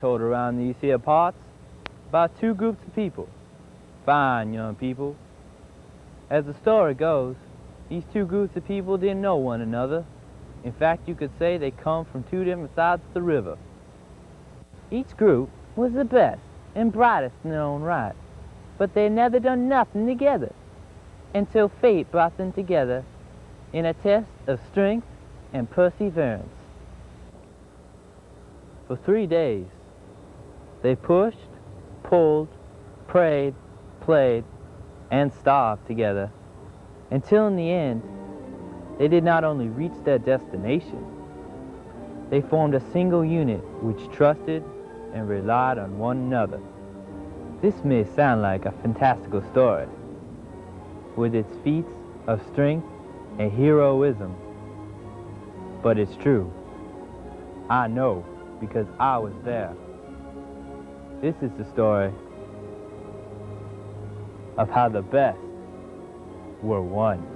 Told around these here parts about two groups of people, fine young people. As the story goes, these two groups of people didn't know one another. In fact, you could say they come from two different sides of the river. Each group was the best and brightest in their own right, but they never done nothing together until fate brought them together in a test of strength and perseverance. For 3 days, they pushed, pulled, prayed, played, and starved together, until in the end, they did not only reach their destination, they formed a single unit which trusted and relied on one another. This may sound like a fantastical story, with its feats of strength and heroism, but it's true. I know because I was there. This is the story of how the best were won.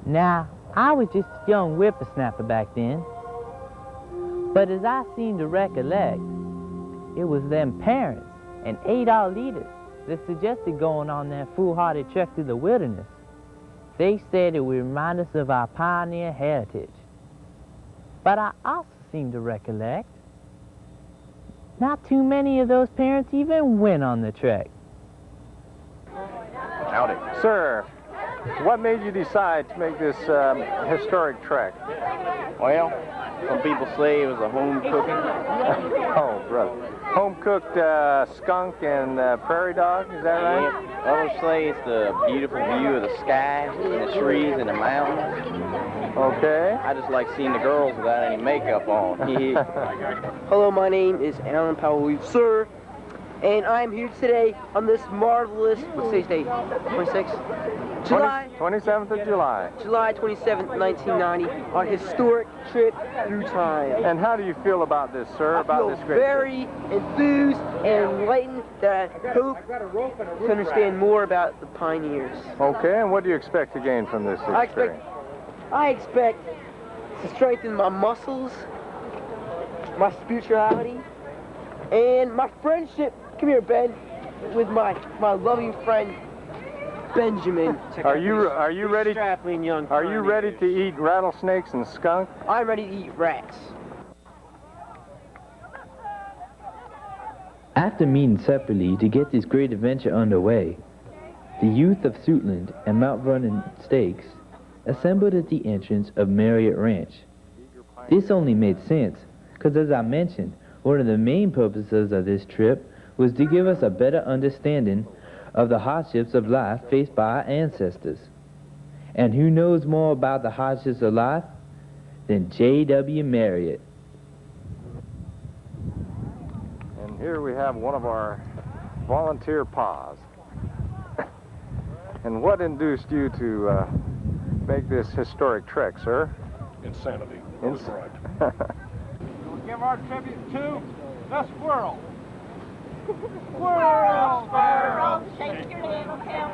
Now, I was just a young whippersnapper back then, but as I seem to recollect, it was them parents and 8 our leaders that suggested going on that foolhardy trek through the wilderness. They said it would remind us of our pioneer heritage. But I also seem to recollect, not too many of those parents even went on the trek. Howdy. Sir, what made you decide to make this historic trek? Well, some people say it was a home cooking. Oh, brother. Home-cooked skunk and prairie dog, is that right? Yep. Others say it's the beautiful view of the sky and the trees and the mountains. Okay. I just like seeing the girls without any makeup on. Hello, my name is Alan Powell, sir, and I'm here today on this marvelous, what's today's date? 26th? July 27th of July. July 27th, 1990, on a historic trip through time. And how do you feel about this, sir? I About feel this great very enthused and enlightened that I hope to understand more about the pioneers. trip? Okay, and what do you expect to gain from this experience? I expect to strengthen my muscles, my spirituality, and my friendship. Come here, Ben, with my loving friend Benjamin. Are you ready? Strapping young. Are you ready to eat rattlesnakes and skunk? I'm ready to eat rats. After meeting separately to get this great adventure underway, the youth of Suitland and Mount Vernon Stakes assembled at the entrance of Marriott Ranch. This only made sense, because as I mentioned, one of the main purposes of this trip was to give us a better understanding of the hardships of life faced by our ancestors. And who knows more about the hardships of life than J.W. Marriott? And here we have one of our volunteer paws. And what induced you to make this historic trek, sir? Insanity. Ins- That's right. We'll give our tribute to the squirrel. Squirrel, squirrel, shake your little tail.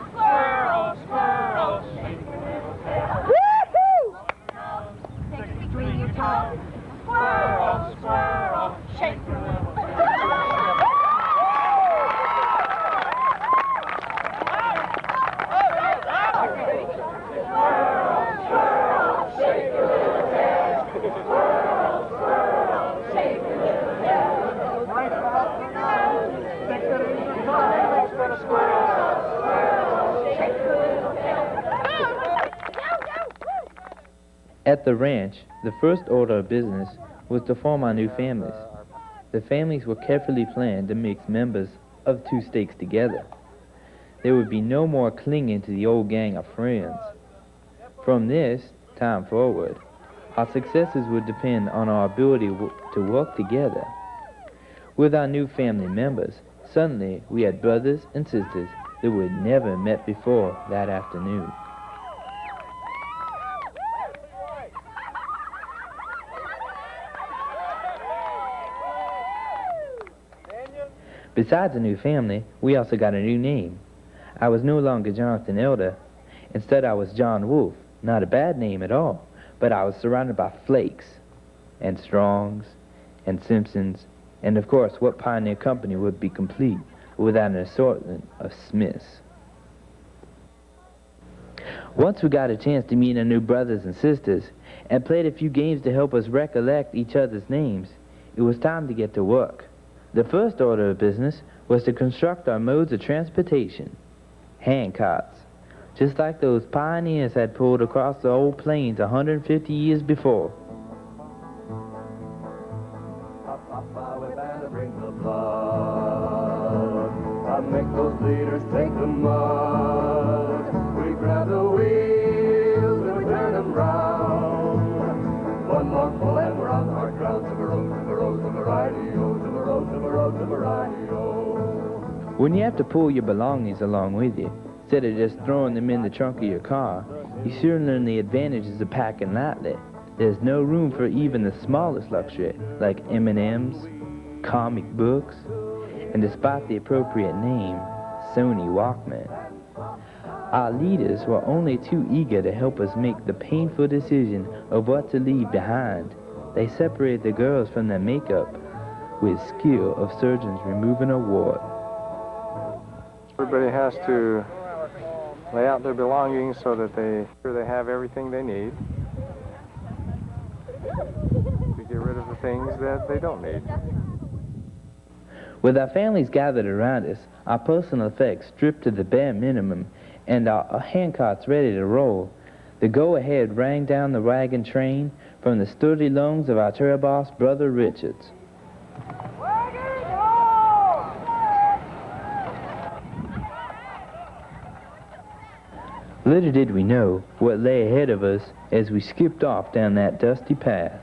Squirrel, squirrel, shake your little tail. Woohoo! Stick between your toes. Squirrel, squirrel, shake your little tail. At the ranch, the first order of business was to form our new families. The families were carefully planned to mix members of two stakes together. There would be no more clinging to the old gang of friends. From this time forward, our successes would depend on our ability to work together. With our new family members, Suddenly, we had brothers and sisters that we had never met before that afternoon. Besides a new family, we also got a new name. I was no longer Jonathan Elder. Instead, I was John Wolfe. Not a bad name at all, but I was surrounded by Flakes, and Strongs, and Simpsons, and of course, what pioneer company would be complete without an assortment of Smiths? Once we got a chance to meet our new brothers and sisters, and played a few games to help us recollect each other's names, it was time to get to work. The first order of business was to construct our modes of transportation, hand carts, just like those pioneers had pulled across the old plains 150 years before. We're bound to bring the blood. I make those leaders take the mud. We grab the wheels and we turn them round. One more pull and we're on our ground. When you have to pull your belongings along with you, instead of just throwing them in the trunk of your car, you soon learn the advantages of packing lightly. There's no room for even the smallest luxury, like M&Ms, comic books, and despite the appropriate name, Sony Walkman. Our leaders were only too eager to help us make the painful decision of what to leave behind. They separated the girls from their makeup with skill of surgeons removing a wart. Everybody has to lay out their belongings so that they have everything they need to get rid of the things that they don't need. With our families gathered around us, our personal effects stripped to the bare minimum, and our handcarts ready to roll, the go-ahead rang down the wagon train from the sturdy lungs of our tour boss, Brother Richards. Little did we know what lay ahead of us as we skipped off down that dusty path.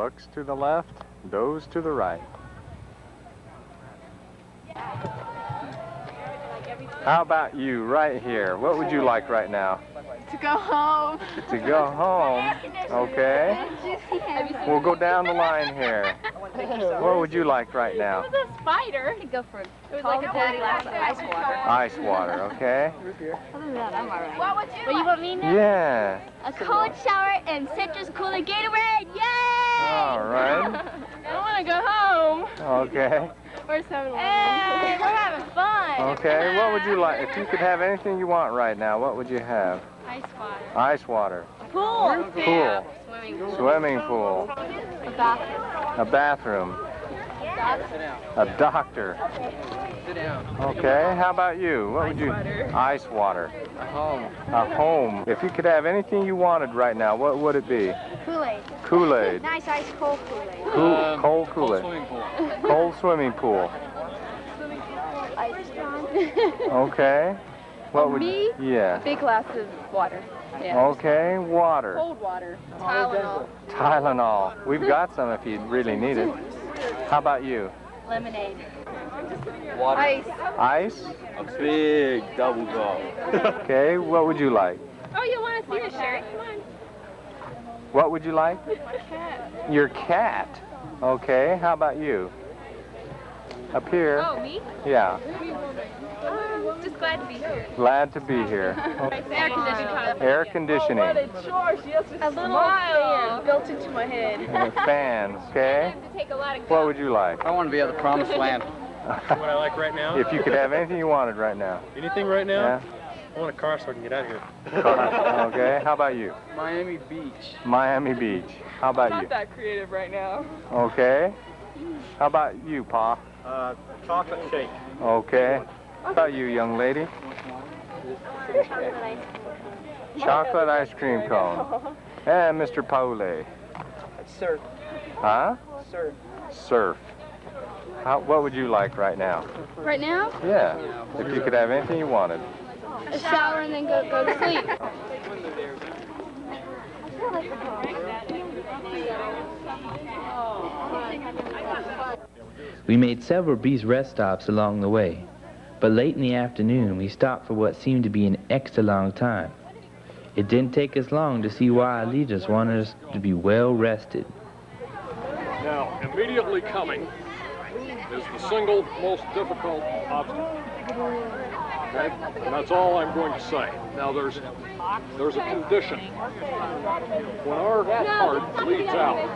Bucks to the left, does to the right. How about you right here? What would you like right now? To go home. To go home? Okay. We'll go down the line here. What would you like right now? It was a spider. Go for it. It was like a daddy glass of ice water. Ice water, okay? Other than that, I'm alright. What would you But you want me now? Yeah. A cold shower and citrus cooler Gatorade. Yay! All right. I don't want to go home. Okay. Or 7-Eleven. Hey, we're having fun. Okay, what would you like? If you could have anything you want right now, what would you have? Ice water. Ice water. Pool. Pool. Swimming pool. Swimming pool. A bathroom. A bathroom. A doctor. Okay, how about you? What would you? Ice water. A home. A home. If you could have anything you wanted right now, what would it be? Kool-Aid. Kool-Aid. Nice ice cold Kool-Aid. Cold Kool-Aid. Cold swimming pool. Ice strong. Okay. What would? Me? Yeah. Big glass of water. Yeah. Okay, water. Cold water. Tylenol. Tylenol. We've got some if you really need it. How about you? Lemonade. Ice. Ice? A big double gulp. Okay, what would you like? Oh, you want to see the shirt? Come on. What would you like? My cat. Your cat. Okay, how about you? Up here? Oh, me? Yeah. Just glad to be here. Glad to be here. Air conditioning. Air conditioning. A little fan built into my head. And a fan, okay? To take a lot of What would you like? I want to be at the promised land. What I like right now? If you could have anything you wanted right now. Anything right now? Yeah? I want a car so I can get out of here. Okay, how about you? Miami Beach. Miami Beach. How about you? that creative right now. Okay. How about you, Pa? Chocolate shake. Okay. How about you, young lady? Chocolate ice cream cone. And Mr. Paule. Surf. Huh? Surf. Surf. What would you like right now? Right now, Yeah. If you could have anything you wanted. a shower and then go to sleep. We made several brief rest stops along the way, but late in the afternoon we stopped for what seemed to be an extra long time. It didn't take us long to see why our leaders wanted us to be well rested. Now, immediately coming is the single most difficult obstacle. Okay? And that's all I'm going to say. Now, there's a condition. When our cart leads out,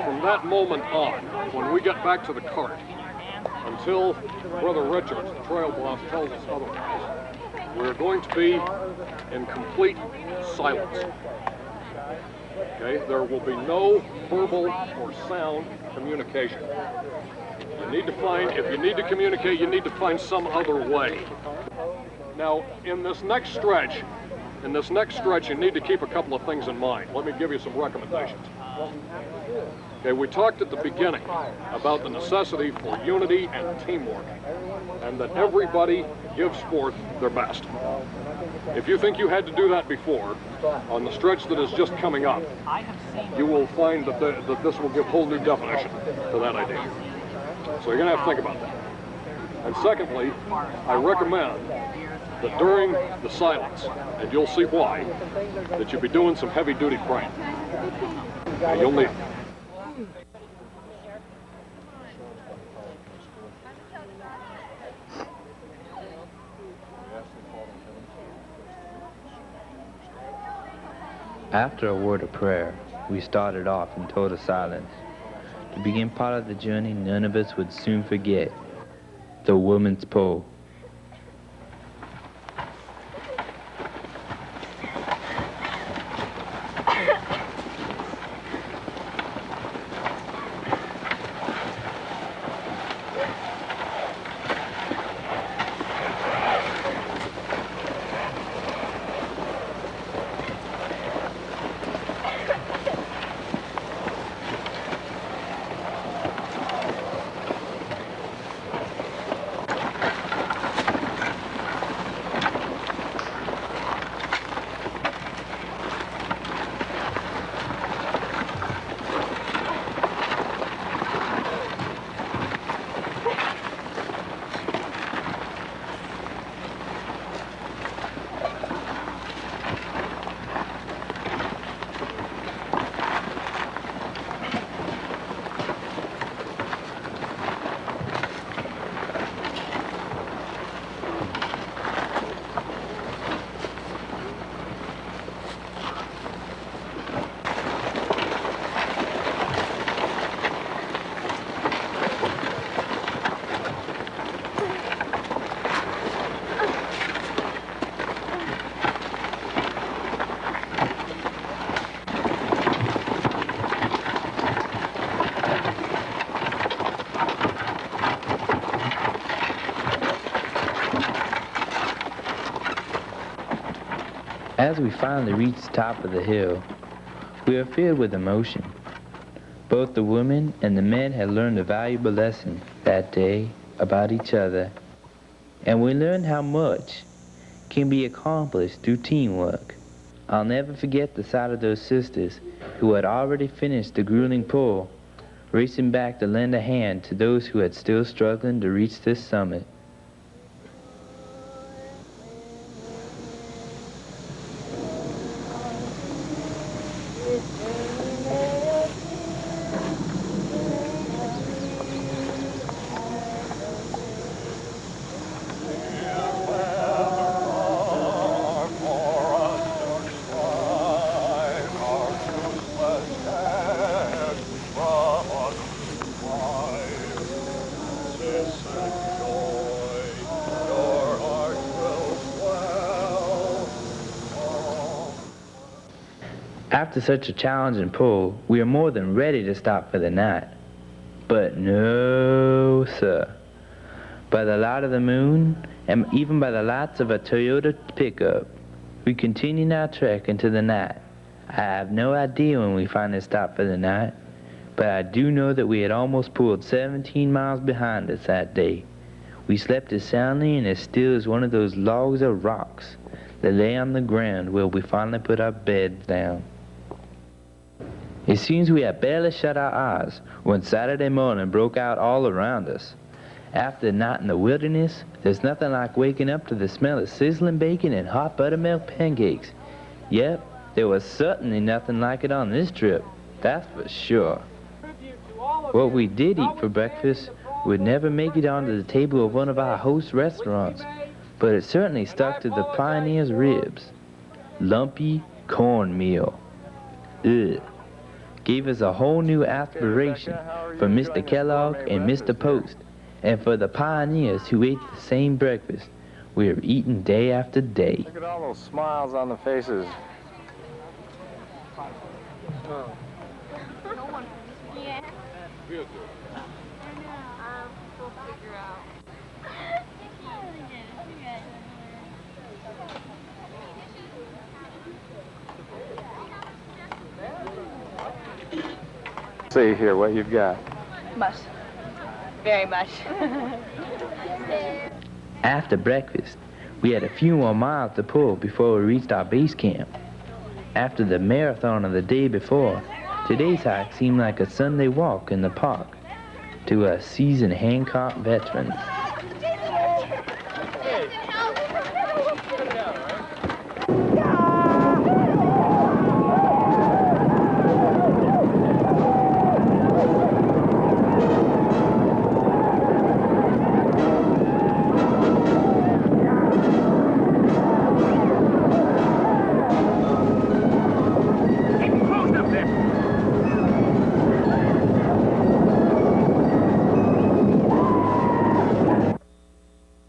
from that moment on, when we get back to the cart, until Brother Richards, the trail boss, tells us otherwise, we're going to be in complete silence. Okay? There will be no verbal or sound communication. You need to find, if you need to communicate, you need to find some other way. Now, in this next stretch, you need to keep a couple of things in mind. Let me give you some recommendations. Okay, we talked at the beginning about the necessity for unity and teamwork, and that everybody gives forth their best. If you think you had to do that before, on the stretch that is just coming up, you will find that this will give whole new definition to that idea. So you're going to have to think about that. And secondly, I recommend that during the silence, and you'll see why, that you'll be doing some heavy-duty praying. Okay, you'll need it. After a word of prayer, we started off in total silence. To begin part of the journey none of us would soon forget, the woman's pole. As we finally reach the top of the hill, we are filled with emotion. Both the women and the men had learned a valuable lesson that day about each other, and we learned how much can be accomplished through teamwork. I'll never forget the sight of those sisters who had already finished the grueling pull, racing back to lend a hand to those who had still struggling to reach this summit. After such a challenging pull, we are more than ready to stop for the night. But no, sir. By the light of the moon, and even by the lights of a Toyota pickup, we continue our trek into the night. I have no idea when we finally stopped for the night, but I do know that we had almost pulled 17 miles behind us that day. We slept as soundly and as still as one of those logs of rocks that lay on the ground where we finally put our beds down. It seems we had barely shut our eyes when Saturday morning broke out all around us. After a night in the wilderness, there's nothing like waking up to the smell of sizzling bacon and hot buttermilk pancakes. Yep, there was certainly nothing like it on this trip, that's for sure. What we did eat for breakfast would never make it onto the table of one of our host restaurants, but it certainly stuck to the Pioneer's ribs. Lumpy cornmeal. Ugh. Gave us a whole new aspiration for Mr. Kellogg and Mr. Post, and for the pioneers who ate the same breakfast we are eating day after day. Look at all those smiles on the faces. Yeah. Good. We'll figure out. See here what you've got. Much. Very much. After breakfast, we had a few more miles to pull before we reached our base camp. After the marathon of the day before, today's hike seemed like a Sunday walk in the park to us seasoned Hancock veterans.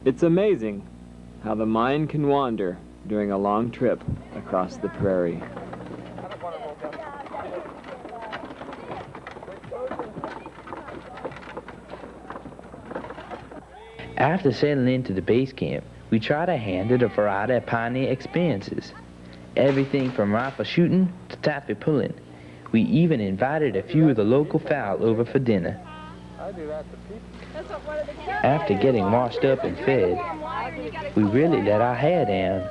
It's amazing how the mind can wander during a long trip across the prairie. After settling into the base camp, we tried our hand at a variety of pioneer experiences. Everything from rifle shooting to taffy pulling. We even invited a few of the local fowl over for dinner. I do that to people. After getting washed up and fed, we really let our hair down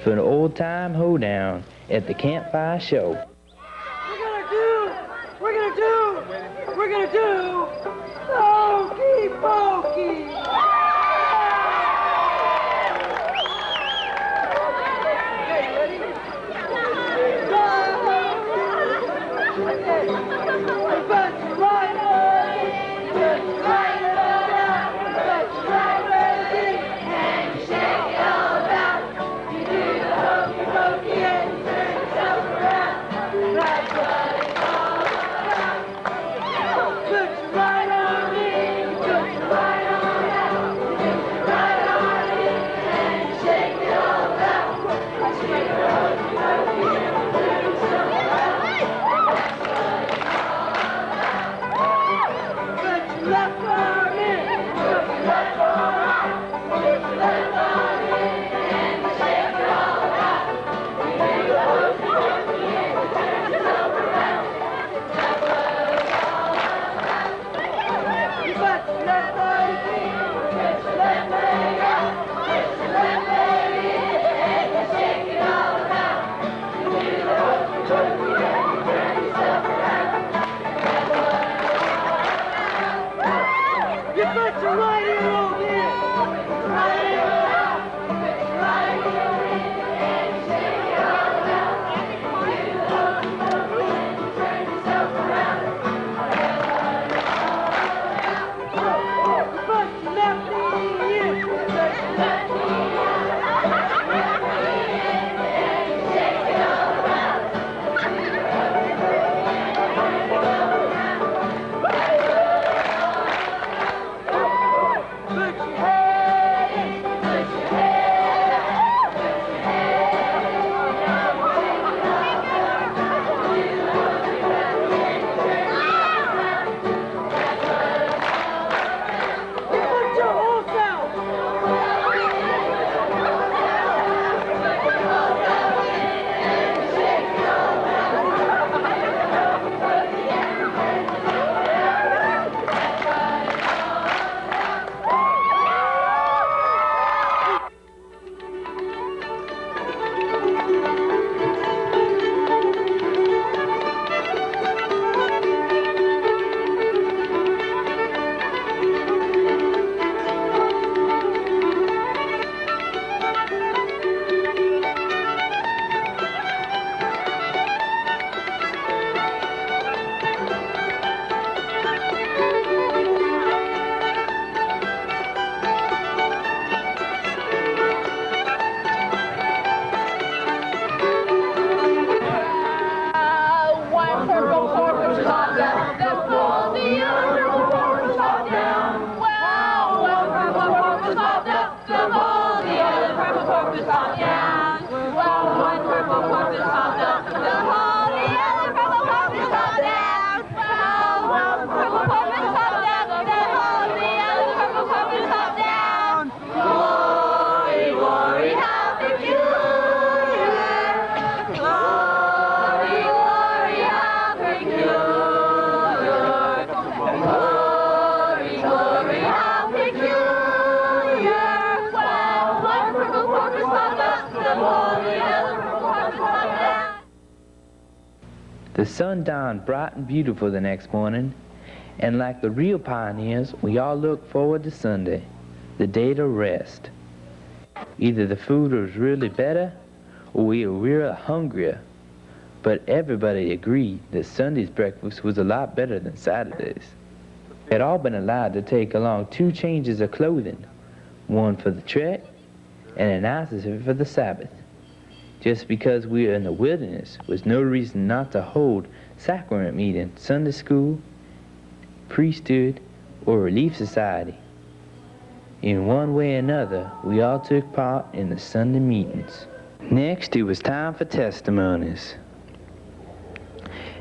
for an old-time hoedown at the campfire show. We're gonna do Hokey Pokey! You betcha right here, old man! Right here, right here, and shake it all out. Turn yourself around. Put your left knee in. Put your left knee in and shake it all around. Put your head in. Put your head up. Put your head Put your horse out. One purple porpoise popped up the pole, the other purple porpoise popped down. Wow, one purple porpoise popped up the pole, the other purple porpoise popped down. Wow, one purple porpoise popped up the pole, the other purple porpoise popped down. Wow, one purple porpoise popped up the pole, the other purple porpoise popped down. Glory, glory, how peculiar! Glory, glory, how peculiar! Glory, glory, how peculiar! Wow, one purple porpoise popped up the pole, the other purple porpoise popped down. The sun dawned bright and beautiful the next morning, and like the real pioneers, we all looked forward to Sunday, the day to rest. Either the food was really better, or we were real hungrier, but everybody agreed that Sunday's breakfast was a lot better than Saturday's. We had all been allowed to take along 2 changes of clothing, one for the trek and a nicer for the Sabbath. Just because we were in the wilderness was no reason not to hold sacrament meeting, Sunday school, priesthood, or relief society. In one way or another, we all took part in the Sunday meetings. Next, it was time for testimonies.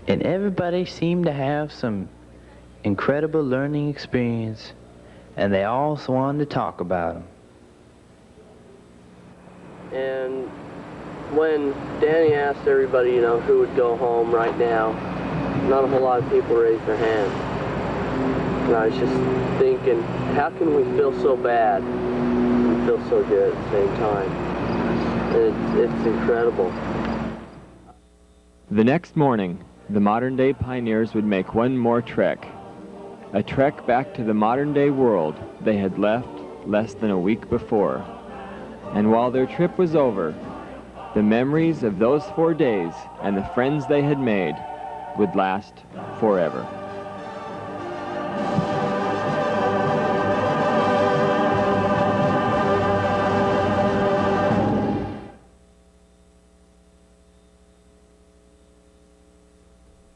And everybody seemed to have some incredible learning experience, and they all wanted to talk about them. And when Danny asked everybody, you know, who would go home right now, not a whole lot of people raised their hand. And I was just thinking, how can we feel so bad and feel so good at the same time? And it's incredible. The next morning, the modern-day pioneers would make one more trek. A trek back to the modern-day world they had left less than a week before. And while their trip was over, the memories of those 4 days and the friends they had made would last forever.